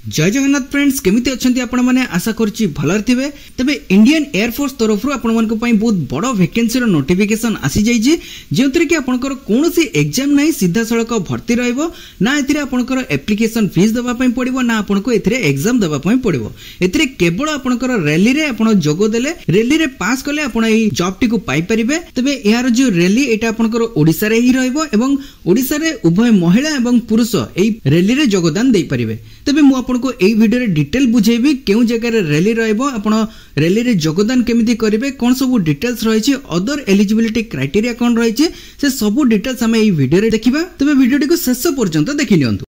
जय जगन्नाथ फ्रेंड्स केमिति अछंती आपण माने आशा करछि भलर थिबे। तबे इंडियन एयरफोर्स तरफ आपण मानको पई बहुत बड़ वैकेंसी रो नोटिफिकेशन आसी जाई जे जेउतरे कि आपनकर कोनोसी एग्जाम नाही सीधा सड़क भर्ती रहइबो ना एथिरे आपनकर एप्लीकेशन फीस देबा पई पड़िबो ना आपनको एथिरे एग्जाम देबा पई पड़िबो। एथिरे केवल आपनकर रैली रे आपण जोगो देले रैली रे पास करले आपण एई जॉब टी को पाई परिबे। तबे यार जो रैली एटा आपनकर ओडिसा रे ही रहइबो एवं ओडिसा रे उभय महिला एवं पुरुष एई रैली रे योगदान देई परिबे। तबे मु आपनको एई वीडियो रे डिटेल बुझेबी केउ जगह रे रैली रहइबो आपण रैली रे योगदान केमिति करिवे कोन सब डिटेल्स रहिछि अदर एलिजिबिलिटी क्राइटेरिया कोन रहिछि से सब डिटेल्स हम एई वीडियो रे देखिबा। तबे वीडियो को शेष पर्यंत देखि नियंतु।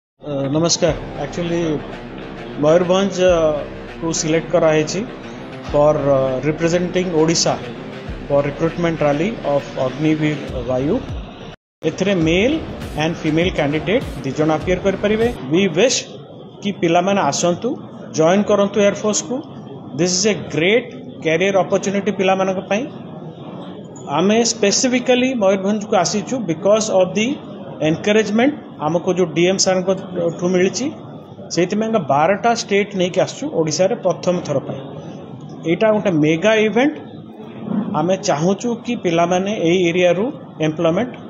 नमस्कार। एक्चुअली मयूरभंज को सिलेक्ट करा है for representing Odisha for recruitment rally of Agniveer Vayu. एथरे मेल एंड फीमेल कैंडिडेट दी जन अपियर कर परिबे। वी विश कि पिला माने आसंतु जॉइन करंतु एयरफोर्स को। This is a great career opportunity पिला मानक पई। आमे स्पेसिफिकली मयूरभंज को आसीचु बिकॉज ऑफ दी एनकरेजमेंट आमको जो डीएम सर ठू मिली से 12टा स्टेट नहीं आसचु ओडिशा रे प्रथम थर पर। एटा गोटे मेगा इवेंट। आमे चाहूचु कि पिला माने एई एरिया रु एम्प्लॉयमेंट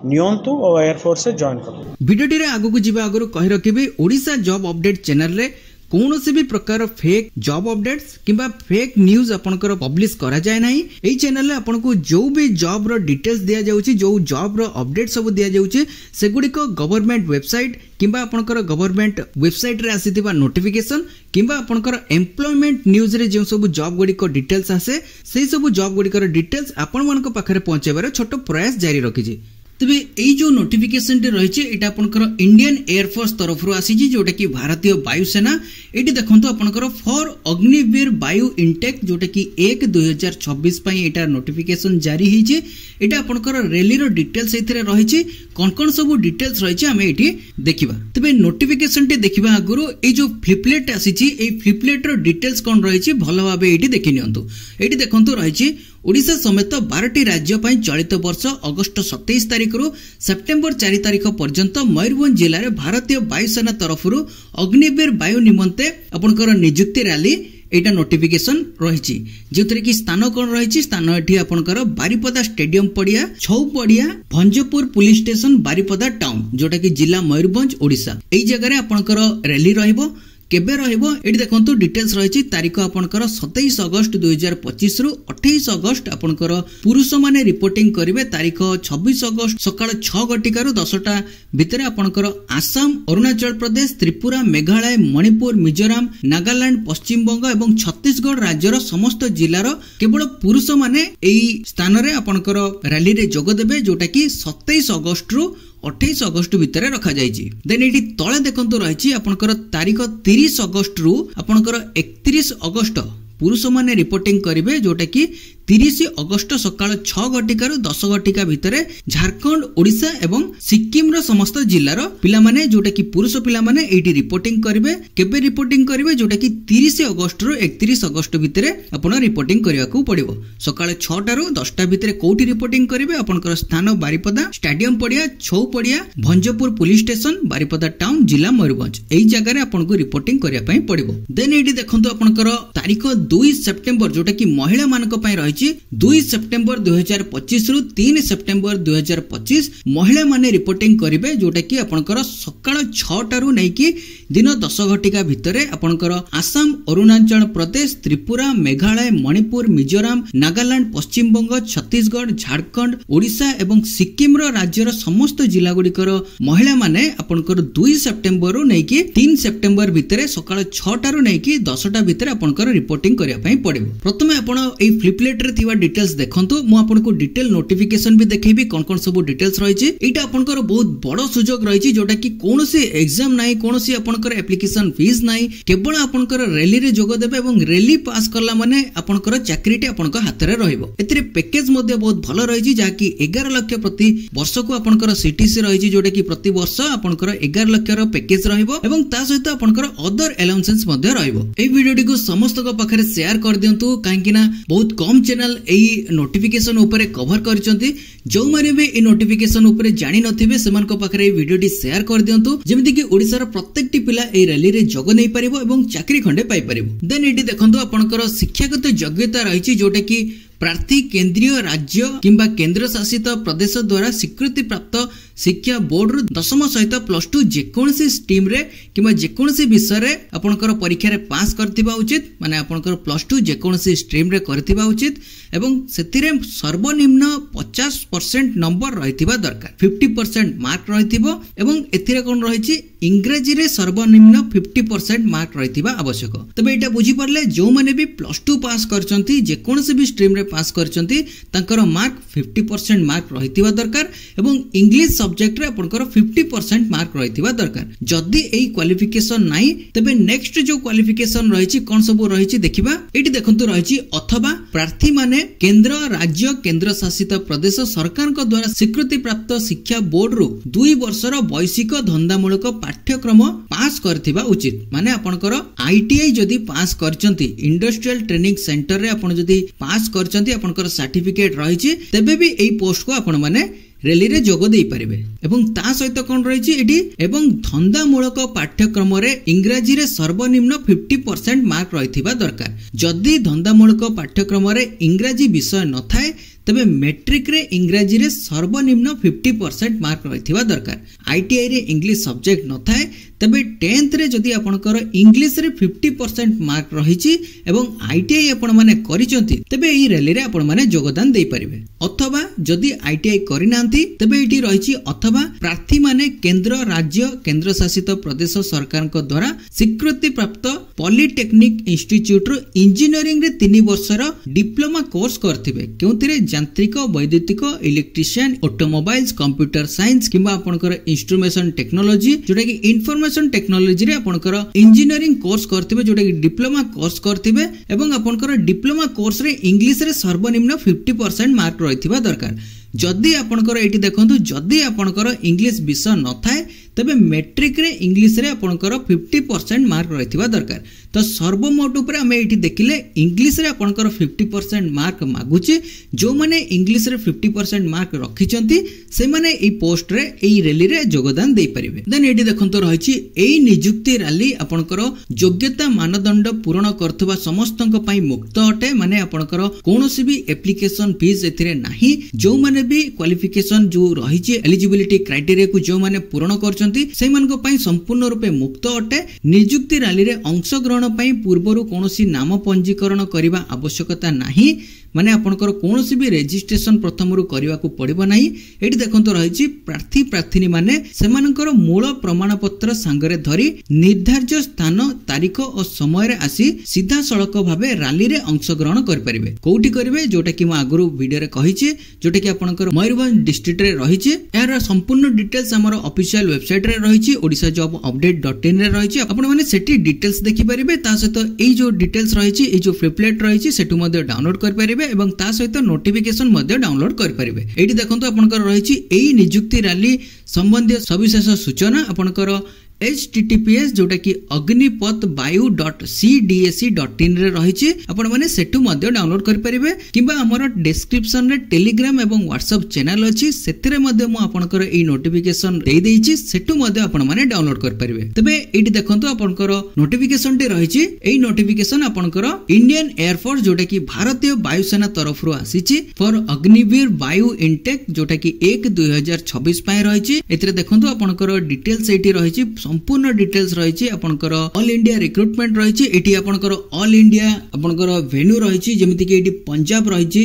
नियंतु और एयरफोर्स से जॉइन करो। वीडियो रे आगु को जिबा आगु कहि रखिबे ओडिशा जॉब अपडेट चैनल रे कौन भी प्रकार फेक जॉब अपडेट्स किंबा फेक न्यूज आपनकर पब्लिश करा जाय नाही। एई चैनल रे आपनको जो भी जॉब रो डिटेल्स दिया जाउची जो जॉब रो अपडेट सब दिया जाउची सेगुडी को गवर्नमेंट वेबसाइट किंबा आपनकर गवर्नमेंट वेबसाइट रे आसीथिबा नोटिफिकेशन किंबा आपनकर एम्प्लॉयमेंट न्यूज रे जो सब जॉब गुडी को डिटेल्स आसे सेई सब जॉब गुडी को डिटेल्स आपन मानको पाखरे पहुंचेबार छोटो प्रयास जारी रखिछि। तबे एई जो नोटिफिकेशन टे रहिছে एटा आपनकर इंडियन एयरफोर्स तरफ रु आसीछि जोटा कि भारतीय वायुसेना। एटी देखंतो आपनकर फॉर अग्निवीर वायु इनटेक जोटा कि 1/2026 पई एटा नोटिफिकेशन जारी हिचे। एटा आपनकर रैली रो डिटेल्स एथिरे रहिছে कोन कोन सब डिटेल्स रहिছে हमें एटी देखिबा। तबे नोटिफिकेशन टे देखिबा आगुरु एई जो फ्लिपलेट आसीछि एई फ्लिपलेट रो डिटेल्स कोन रहिছে भलो भाबे एटी देखि नियंतु। एटी देखंतो रहिছে ओडिशा समेत 12टी राज्य पई चलित वर्ष अगस्त 27 तारिख रु सेप्टेम्बर 4 तारिख पर्यंत मयूरभंज जिले में भारतीय वायुसेना तरफ अग्निवीर वायु निमंते आपनकर नियुक्ति रैली एटा नोटिफिकेशन रही जो कि स्थान कौन रही स्थान एठी आपनकर बारिपदा स्टेडियम पड़िया छौ पड़िया भंजपुर पुलिस स्टेशन बारिपदा टाउन जोटा कि जिला मयूरभंज ओडिशा। एई जगह आपनकर रैली रहिबो केबे रहिबो एटी देखंतु डिटेल्स रहिछि तारिख आपनकर 27 अगस्त 2025 रु 28 अगस्त आपनकर पुरुष माने रिपोर्टिंग करिवे। तारिख 26 अगस्त सकाळ 6 घटिका रु 10टा भितर आपनकर आसाम अरुणाचल प्रदेश त्रिपुरा मेघालय मणिपुर मिजोराम नागालैंड पश्चिम बंग एवं छत्तीसगढ़ राज्यर समस्त जिलार केवल पुरुष माने एई स्थान रे आपनकर रैली रे जोग देबे जोटा कि 27 अगस्त रु 28 अगस्त भितर रखा जाइछि। देन एटी तळे देखंतु रहिछि आपनकर तारिख 30 अगस्त रु आपनकर 31 अगस्त पुरुष माने रिपोर्टिंग करिवे जोटा कि 30 अगस्त सकाळ 6 घटिका रु 10 घटिका भितर झारखंड ओडिशा एवं सिक्किम रो समस्त जिल्लार पिला माने जोटा कि पुरुष पिला माने एटी रिपोर्टिंग करिवे। केबे रिपोर्टिंग करिवे जोटा कि 30 अगस्त रु 31 अगस्त भितर आपण रिपोर्टिंग करिया को पड़िबो। सकाळ 6टा रु 10टा भितर कोठी रिपोर्टिंग करिवे आपनकर स्थान बारिपदा स्टेडियम पड़िया छौ पड़िया भंजपुर पुलिस स्टेशन बारिपदा टाउन जिला मयूरभंज एई जगह रे आपनको रिपोर्टिंग करिया पई पड़िबो। देन एटी देखंतु आपनकर तारिख 2 सेप्टेम्बर जोटा कि महिला मानक पई रही 2 सेप्टेम्बर 2025 रु 3 सेप्टेम्बर 2025 महिला माने रिपोर्टिंग करिवे जोटा कि आपनकर सकाळ 6टा रु नै कि दिन 10 घटिका भितर आपनकर आसाम अरुणाचल प्रदेश त्रिपुरा मेघालय मणिपुर मिजोराम नागालैंड पश्चिम बंग छत्तीसगढ़ झारखंड ओडिशा एवं सिक्किम रो राज्यर समस्त जिला गुड़िकर महिला माने आपनकर 2 सेप्टेम्बर रु नै कि 3 सेप्टेम्बर भितर सकाळ 6टा रु नै कि 10टा भितर आपनकर रिपोर्टिंग करिया पई पड़िबो। प्रथमे आपण एई फ्लिपलेट रे थिबा डिटेल्स देखंतु मु आपनको डिटेल नोटिफिकेशन भी देखैबी कोन कोन सब डिटेल्स रहिछि। एटा आपनकर बहुत बड़ सुजोग रहिछि जोटा कि कोनोसी एग्जाम नाही कोनोसी आपनकर एप्लीकेशन फीस नाही केवल आपनकर रैली रे जोग देबे एवं रैली पास करला माने आपनकर चाकरीटी आपनकर हाथ रे रहइबो। एथिरे पैकेज मध्ये बहुत भलो रहिछि जा कि 11 लाख प्रति वर्ष को आपनकर सीटीसी रहिछि जोटा कि प्रति वर्ष आपनकर 11 लाख रो पैकेज रहइबो एवं ता सहित आपनकर अदर अलाउंसेस मध्ये रहइबो। एई वीडियोटी को समस्त को पाखरे शेयर कर दियंतु काहेकि ना बहुत कम चैनल एई नोटिफिकेशन ऊपर कवर करचंती जो माने भी ए नोटिफिकेशन ऊपर जानि नथिबे सेमान को पाखरे वीडियोटी शेयर कर दियंतु जेमिति कि ओडिसा रो प्रत्येकटी पिला ए रैली रे जोग नै परिबो एवं चाकरी खंडे पाई परिबो। देन एटी देखंतु आपनकर शिक्षागत योग्यता रहिछि जोटा कि प्रार्थी केंद्रीय राज्य किंबा केंद्र शासित प्रदेश द्वारा स्वीकृति प्राप्त शिक्षा बोर्ड रु 10th सहित +2 जेकोसी स्ट्रीम रे किंबा जेकोसी विषय रे आपनकर परीक्षा रे पास करथिबा उचित माने आपनकर +2 जेकोसी स्ट्रीम रे करथिबा उचित एवं सेतिरे सर्वनिम्न 50% नंबर रहिथिबा दरकार 50% मार्क रहिथिबो एवं एथिरे कोन रहिछि इंग्रजी रे सर्वनिम्न 50% मार्क रहिथिबा आवश्यक। तबे एटा बुझी परले जो माने भी +2 पास करचंती जेकोसी भी स्ट्रीम रे पास करचंती तांकर मार्क 50% मार्क रहिथिबा दरकार एवं इंग्लिश सब्जेक्ट रे आपनकर 50% मार्क रहिथिबा दरकार। जदी एई क्वालिफिकेशन नाही तबे नेक्स्ट जो क्वालिफिकेशन रहिछि कोन सब रहिछि देखिबा। एटी देखंतु रहिछि अथवा प्रार्थी माने केंद्र राज्य केंद्र शासित प्रदेश सरकार को द्वारा स्वीकृति प्राप्त शिक्षा बोर्ड रु 2 वर्षर वैश्विक धंदामूलक पाठ्यक्रम पास करथिबा उचित माने आपनकर आईटीआई जदी पास करचंती इंडस्ट्रियल ट्रेनिंग सेंटर रे आपन जदी पास करचंती आपनकर सर्टिफिकेट रहिछि तबे भी एई पोस्ट को आपन माने रैली रे जोग देई परिबे एवं ता सहित कोन रहिछि एटी एवं धंदामूलक पाठ्यक्रम रे इंग्रजी रे सर्वनिम्न 50% मार्क रहिथिबा दरकार। जदी धंदामूलक पाठ्यक्रम रे इंग्रजी विषय न थाए तबे मैट्रिक रे इंग्रजी रे सर्वनिम्न 50% मार्क रहिथिबा दरकार। आईटीआई रे इंग्लिश सब्जेक्ट न थाए तबे 10th रे जदी आपनकर इंग्लिश रे 50% मार्क रहिछि एवं आईटीआई आपण माने करिसंती तबे एई रैली रे आपण माने योगदान देई परिबे। अथवा जदी आईटीआई करिनांती तबे एटी रहिछि अथवा प्रार्थी माने केंद्र राज्य केंद्र शासित प्रदेश सरकार को द्वारा स्वीकृति प्राप्त पॉलिटेक्निक इंस्टीट्यूट रो इंजीनियरिंग रे 3 वर्षर डिप्लोमा कोर्स करथिबे केउतिरे यांत्रिक वैद्युतिक इलेक्ट्रिशियन ऑटोमोबाइल्स कंप्यूटर साइंस किंबा आपनकर इंस्ट्रूमेंटेशन टेक्नोलॉजी जोटा कि इन्फॉर्मेशन टेक्नोलॉजी रे आपनकर इंजीनियरिंग कोर्स करथिबे जोटा कि डिप्लोमा कोर्स करथिबे एवं आपनकर डिप्लोमा कोर्स रे इंग्लिश रे सर्वनिम्न 50% मार्क रहिथिबा दरकार। जदी आपनकर एटी देखंतु जदी आपनकर इंग्लिश विषय न थाए तबे मैट्रिक रे इंग्लिश रे आपनकर 50% मार्क रहिथिबा दरकार। तो सर्वमोट ऊपर हमें एटी देखिले इंग्लिश रे आपनकर 50% मार्क मागुची जो माने इंग्लिश रे 50% मार्क रखिचंती से माने एई पोस्ट रे एई रैली रे योगदान देई परिबे। देन एटी देखंतु रहिछि एई नियुक्ति रैली आपनकर योग्यता मानदंड पूर्ण करथबा समस्तक पई मुक्त अटे माने आपनकर कोनोसी भी एप्लीकेशन फीस एथिरे नाही जो माने भी क्वालिफिकेशन जो रहिछि एलिजिबिलिटी क्राइटेरिया को जो माने पूर्ण करचंती से मानको पई संपूर्ण रूपे मुक्त अटे। नियुक्ति रैली रे अंशग्रहण पई पूर्वरु कोनोसी नाम पंजीकरण करिबा आवश्यकता नाही माने आपनकर कोनोसी भी रजिस्ट्रेशन प्रथमरु करिवा को पड़िबो नाही। एठी देखंतो रहिछि प्रार्थी प्रार्थीनी माने सेमानकर मूल प्रमाण पत्र संगरे धरी निर्धारित स्थान तारीख और समय रे आसी सीधा सड़क भाबे रैली रे अंशग्रहण करि परिबे। कोउठी करिवे जोटा कि म आगरु वीडियो रे कहिछि जोटा कि आपनकर मयूरभंज डिस्ट्रिक्ट रे रहिछि। एहार संपूर्ण डिटेल्स हमर ऑफिशियल वेबसाइट रे रहिछि odisajobupdate.in रे रहिछि आपण माने सेठी डिटेल्स देखि परिबे। ता सहित एई जो डिटेल्स रहिछि एई जो फ्लिपलेट रहिछि सेटु मध्ये डाउनलोड करि परिबे एवं ता सहित नोटिफिकेशन मध्ये डाउनलोड करि परिबे। एठी देखंतु आपनकर रहिछि एई नियुक्ति रैली संबंधी सविशेष सूचना आपनकर https जोटा कि agnipatvayu.cdsc.in रे रहिछि आपण माने सेटु मध्ये डाउनलोड करि परिबे किबा हमर डिस्क्रिप्शन रे टेलीग्राम एवं व्हाट्सएप चैनल अछि सेतिरे मध्ये मु आपनकर एई नोटिफिकेशन देई देइछि सेटु मध्ये आपण माने डाउनलोड करि परिबे। तबे एठी देखंतु आपनकर नोटिफिकेशन टे रहिछि एई नोटिफिकेशन आपनकर इंडियन एयर फोर्स जोटा कि भारतीय वायुसेना तरफ रु आसीछि फॉर अग्निवीर वायु इनटेक जोटा कि 1/2026 पय रहिछि। एतिरे देखंतु आपनकर डिटेल्स एठी रहिछि संपूर्ण डिटेल्स रहिछि आपनकर ऑल इंडिया रिक्रुटमेंट रहिछि। एठी आपनकर ऑल इंडिया आपनकर वेन्यू रहिछि जेमिति कि एठी पंजाब रहिछि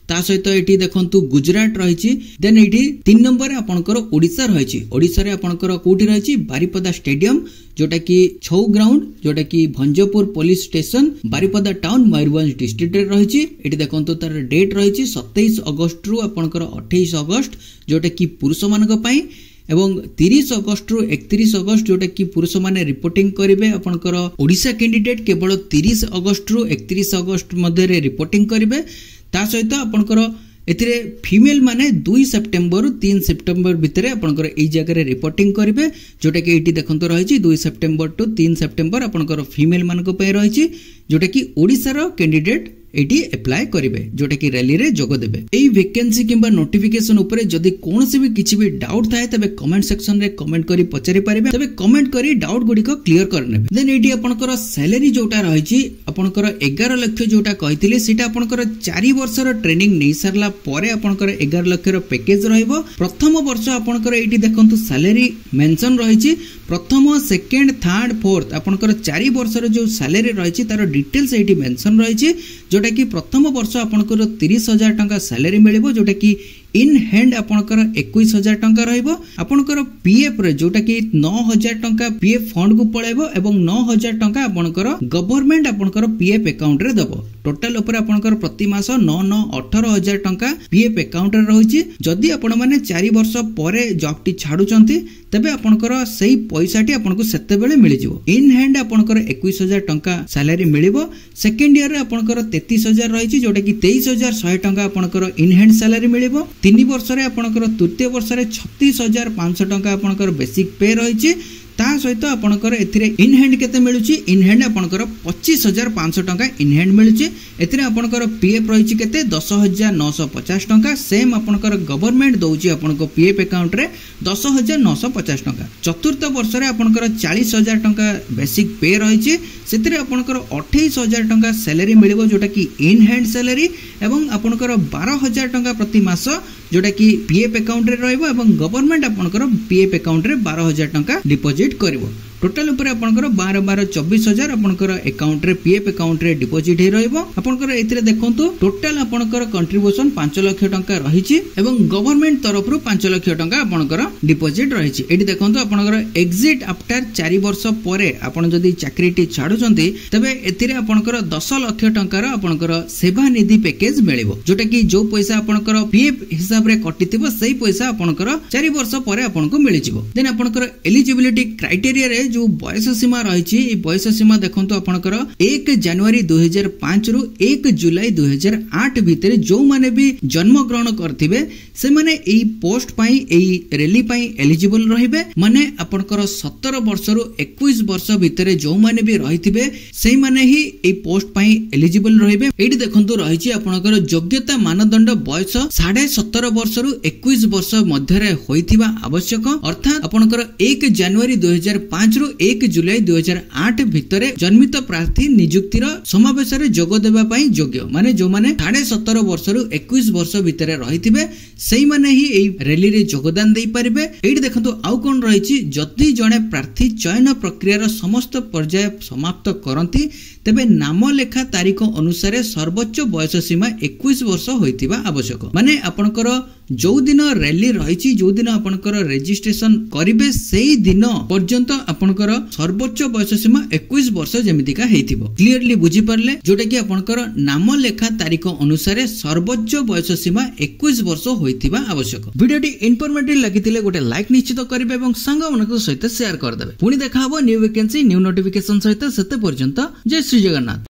ता सहित एठी देखंतु गुजरात रहिछि। देन एठी 3 नंबर आपनकर ओडिसा रहिछि। ओडिसा रे आपनकर कोठी रहिछि बारिपदा स्टेडियम जोटा कि छौ ग्राउंड जोटा कि Bhanjpur police station Baripada town Mayurbhanj district रे रहिछि। एठी देखंतु तार डेट रहिछि 27 अगस्त रु आपनकर 28 अगस्त जोटा कि पुरुष मानक पई एवं 30 अगस्त रु 31 अगस्त जोटा कि पुरुष माने रिपोर्टिंग करिवे आपनकर ओडिसा कैंडिडेट केवल 30 अगस्त रु 31 अगस्त मध्ये रे रिपोर्टिंग करिवे। ता सहित आपनकर एथिरे फीमेल माने 2 सेप्टेम्बर रु 3 सेप्टेम्बर भितरे आपनकर एई जगह रे रिपोर्टिंग करिवे जोटा कि एठी देखंतो रहिछि 2 सेप्टेम्बर टू 3 सेप्टेम्बर आपनकर फीमेल मानको पे रहिछि जोटा कि ओडिसा रो कैंडिडेट एटी अप्लाई करेंगे जोटा कि रैली रे जोग देबे। एई वैकेंसी किंबा नोटिफिकेशन उपरे जदि कोनोसी भी किछि भी डाउट थाए तबे कमेंट सेक्शन रे कमेंट करी पचारि पारिबे, तबे कमेंट करी डाउट गुडी को क्लियर कर नेबे। देन एटी आपनकर सैलरी जोटा रहिछि आपनकर 11 लाख जोटा कहिथिले सेटा आपनकर 4 वर्षर ट्रेनिंग नै सरला परे आपनकर 11 लाख रो पैकेज रहइबो। प्रथम वर्ष आपनकर एटी देखंतु सैलरी मेंशन रहिछि प्रथम सेकेंड थर्ड फोर्थ आपनकर 4 वर्षर जो सैलरी रहिछि तार डिटेल्स एटी मेंशन रहिछि जोटा कि प्रथम वर्ष आपनकर 30,000 टंका सैलरी मिलिबो जोटा कि इन हैंड आपनकर 21,000 टंका रहइबो। आपनकर पीएफ रे जोटा कि 9,000 टंका पीएफ फंड को पळेबो एवं 9,000 टंका आपनकर गवर्नमेंट आपनकर पीएफ अकाउंट रे दबो। टोटल ऊपर आपनकर प्रति मास 9,18,000 टंका पीएफ अकाउंट रे रहुछि। जदि आपण माने 4 वर्ष परे जॉब टी छाडुचंती तबे आपनकर सही पैसाटी आपनको सेते बेले मिलि जिवो। इन हैंड आपनकर 21,000 टंका सैलरी मिलिबो। सेकेंड ईयर रे आपनकर 33,000 रहिछि जोटा कि 23,100 टंका आपनकर इन हैंड सैलरी मिलिबो। 3 वर्ष रे आपनकर तृतीय वर्ष रे 36,500 टंका आपनकर बेसिक पे रहिछि। ता सहित आपनकर एथिरे इन हैंड केते मिलुछि इन हैंड आपनकर 25,500 टंका इन हैंड मिलुछि। एथिरे आपनकर पीएफ रहिछि केते 10,950 टंका। सेम आपनकर गवर्नमेंट दउछि आपनको पीएफ अकाउंट रे 10,950 टंका। चतुर्थ वर्ष रे आपनकर 40,000 टंका बेसिक पे रहिछि। सेथिरे आपनकर 28,000 टंका सैलरी मिलिबो जोटा कि इन हैंड सैलरी एवं आपनकर 12,000 टंका प्रति मास जोटा कि पीएफ अकाउंट रे रहइबो एवं गवर्नमेंट आपनकर पीएफ अकाउंट रे 12,000 टंका डिपॉजिट करिवो। टोटल ऊपर आपनकर 12 24,000 आपनकर अकाउंट रे पीएफ अकाउंट रे डिपॉजिट हे रहइबो। आपनकर एथिरे देखंतु टोटल आपनकर कंट्रीब्यूशन 5 लाख टंका रहिछि एवं गवर्नमेंट तरफ रु 5 लाख टंका आपनकर डिपॉजिट रहिछि। एठी देखंतु आपनकर एग्जिट आफ्टर 4 वर्ष परे आपन जदी चाकरीटी छाडुचंती तबे एथिरे आपनकर 10 लाख टंकार आपनकर सेवा निधि पैकेज मिलिबो जोटा कि जो पैसा आपनकर पीएफ हिसाब रे कटिथिबो सेही पैसा आपनकर 4 वर्ष परे आपनको मिलि जिवो। देन आपनकर एलिजिबिलिटी क्राइटेरिया रे जो बयस सीमा रही बयस सीमा देखो आपनकर 1 जनवरी 2005 रु 1 जुलाई 2008 भितर जो माने भी जन्म ग्रहण करथिबे से माने एई पोस्ट पई एई रैली पई एलिजिबल रहिबे। माने आपनकर 17 वर्ष रु 21 वर्ष भितर जो माने भी रहिथिबे सेही माने ही एई पोस्ट पई एलिजिबल रहिबे। एठी देखंतु रहिछि आपनकर योग्यता मानदंड बयस 17.5 वर्ष रु 21 वर्ष मध्य रे होइथिबा आवश्यक। अर्थात आपनकर 1 जनवरी 2005 रु 1 जुलाई 2008 भितर जन्मित प्रार्थी नियुक्तिर समावेश रे जोग देबा पई योग्य। माने जो माने 17.5 वर्ष रु 21 वर्ष भितर रहिथिबे सेही माने ही एई रैली रे योगदान देई परिबे। एठी देखंतु आउ कोन रहिछि जदि जणे प्रार्थी चयन प्रक्रिया समस्त पर्याय समाप्त करंती तेबे नाम लेखा तारीख अनुसार सर्वोच्च बयस सीमा 21 वर्ष होइतिबा आवश्यक। माने आपनकर जो दिन रैली रहिछि जो दिन आपनकर रजिस्ट्रेशन करिवे सेही दिन पर्यंत आपनकर सर्वोच्च बयस सीमा 21 वर्ष जेमितिका हेइथिबो। क्लियरली बुझी परले जोटा कि आपनकर नाम लेखा तारीख अनुसार सर्वोच्च बयस सीमा 21 वर्ष होइतिबा आवश्यक। वीडियोटी इन्फॉर्मेटिव लागितिले गोटे लाइक निश्चित करिवे एवं संग मनक सहित शेयर कर देबे। पुनी देखा हबो न्यू वैकेंसी न्यू नोटिफिकेशन सहित सेते पर्यंत जय श्री जगन्नाथ।